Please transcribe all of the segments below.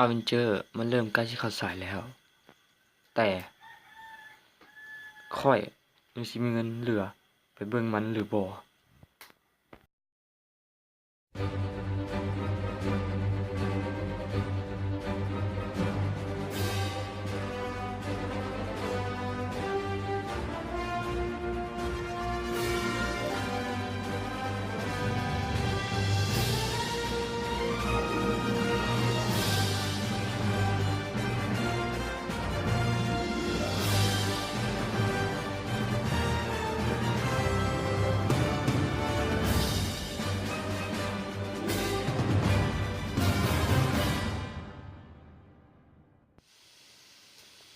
อเวนเจอร์มันเริ่มใกล้ที่เข้าสายแล้ว แต่ค่อยยังสิมีเงินเหลือไปเบิ่งมันหรือบ่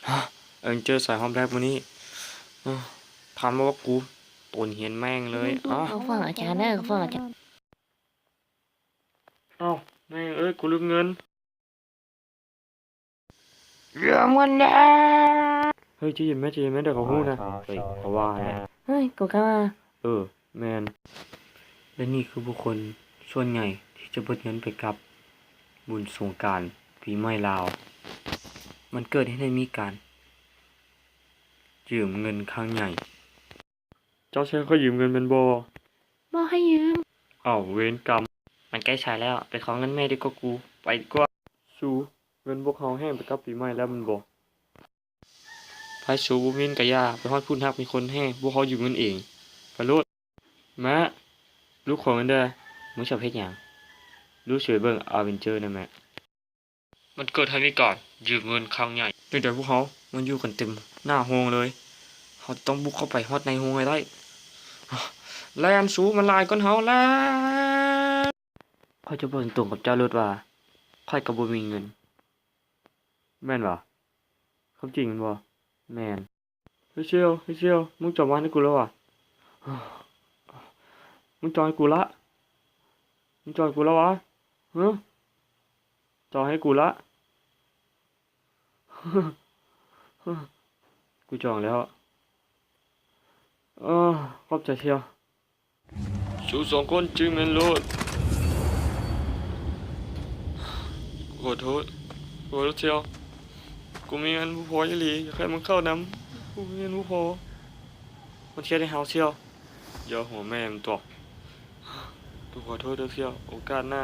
ฮะอเวนเจอร์สายฮอมแรกมื้อนี้อ้อถามมาว่ากูโตนเหียนแม่งเลยเขาฟังอาจารย์ได้เขาฟังอาจารย์อ้าวแม่งเอ้ยกูลืมเงินเรื่องมันแน่เฮ้ยใจเย็นแม่ใจเย็นแม่เดี๋ยวเขาฮู้นะเฮ้ยเขาว่าแหละ เฮ้ยกูก็ว่าแมนและนี่คือบุคคลส่วนใหญ่ที่จะเบิดเงินไปกับบุญสงกรานต์ปีใหม่ลาว มันเกิดให้ได้มีการยืมเงินครั้งใหญ่ เจ้าใช้เขายืมเงินเป็นบ่บอกให้ยืมเวรกรรม มันใกล้ใช้แล้ว ไปขอเงินแม่ดีกว่ากู ไปดีกว่าสูเงินพวกเขาแห้งไปกับปีใหม่แล้วมันบ่ไผสูบ่มีเงินก็ย่าไปฮอดพุ่นฮักมีคนแห้งพวกเขายืมเงินเองไปโลดแม่ลูกของมันเด้อมึงชอบเฮ็ดหยังลูกช่วยเบิ่งอเวนเจอร์ได้แม่มันเกิดให้มีการยืมเงินครั้งใหญ่ตั้งแต่พวกเขามันอยู่กันเต็มหน้าโฮงเลยเขาต้องบุกเข้าไปฮอดในโฮงให้ได้แล่นสูมันลายก้นเฮาแล้วข้อยจะบอกตรงกับเจ้าโลดว่าข้อยก็บ่มีเงินแม่นบ่ความจริงมันบ่แม่นเฮ้ยเชียวมึงจอดมาให้กูแล้วอ่ะมึงจอดให้กูละมึงจอดให้กูแล้ววะฮะจอดให้กูละ กูจองแล้วขอบใจเชียวสูสองคนจึงแม่นโลดขอโทษเชียวกูมีเงินบ่พออีหลีอยากให้มึงเข้านำกูมีเงินบ่พอมันเชียร์ในเฮาเชียวอย่าหัวแม่มนตัวกูขอโทษเด้อเชียวโอกาสหน้า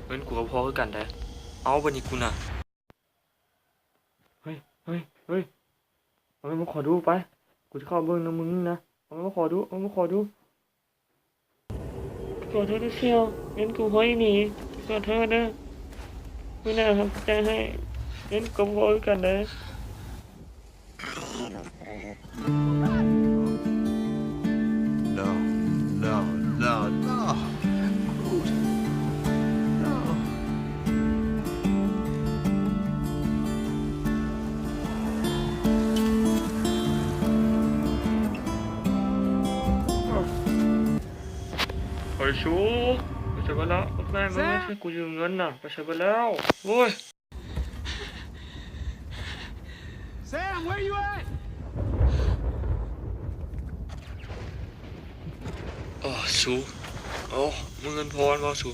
เป็นกูกับพ่อคือกันแท้เอาบัดนี้กูน่ะเฮ้ยเอามาขอดูไปกูจะเข้าเบิ่งนำมึงนะเอามาขอดูขอโทษด้วยเชียวเงินกูห้อยหนีขอโทษนะไม่น่าทำใจให้เงินกูกับพ่อคือกันเด้อ No, no, no, no. Groot. No. ไปชูไปใช้ไปแล้วแม่มึงไม่ใช่กูยืมเงินน่ะไปใช้ไปแล้วโว้ย Sam, where you at? ชูมึงเงินพอบ่ชู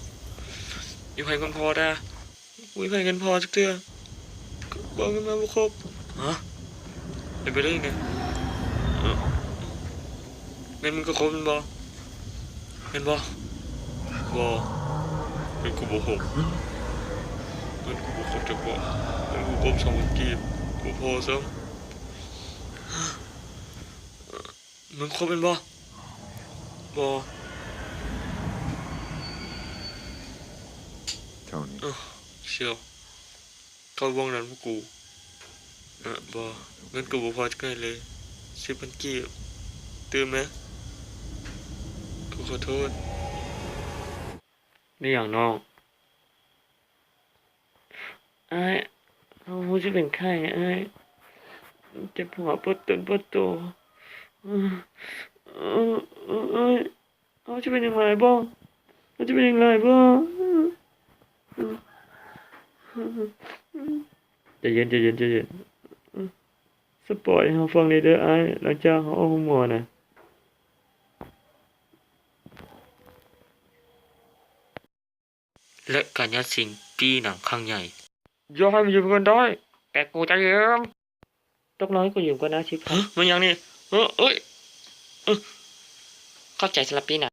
อยู่ให้เงินพอได้กูให้เงินพอจักเทื่อบ่เงินมาบ่ครบฮะเป็นไปได้ยังไงเอ้าเงินมึงก็ครบแม่นบ่เงินกูบ่ครบเงินกูบ่ครบจักบ่เงินกูครบ2,000กีบกูพอซ้ำมึงครบแม่นบ่ Tony. เชียวเข้าวงนั้นพวกกูบ่เงินกูบ่พอจะไกลเลย10,000กีบตื่นไหมกูขอโทษนี่อย่างน้องไอ้เขาจะเป็นไข้ไอ้เจ็บหัวปวดต้นปวดตัวเขาจะเป็นอย่างไรบ้างใจเย็น ปอยให้เฮาฟังได้เด้ออ้ายหลังจากเฮาออกห้องหมอน่ะและการยัดสิ่งปีหนังครั้งใหญ่อย่าให้มันอยู่กันได้แต่กูจะยืมตกลงให้กูยืมก่อนนะชิปมันยังนี่เอ้ยเข้าใจสลับปีหนัง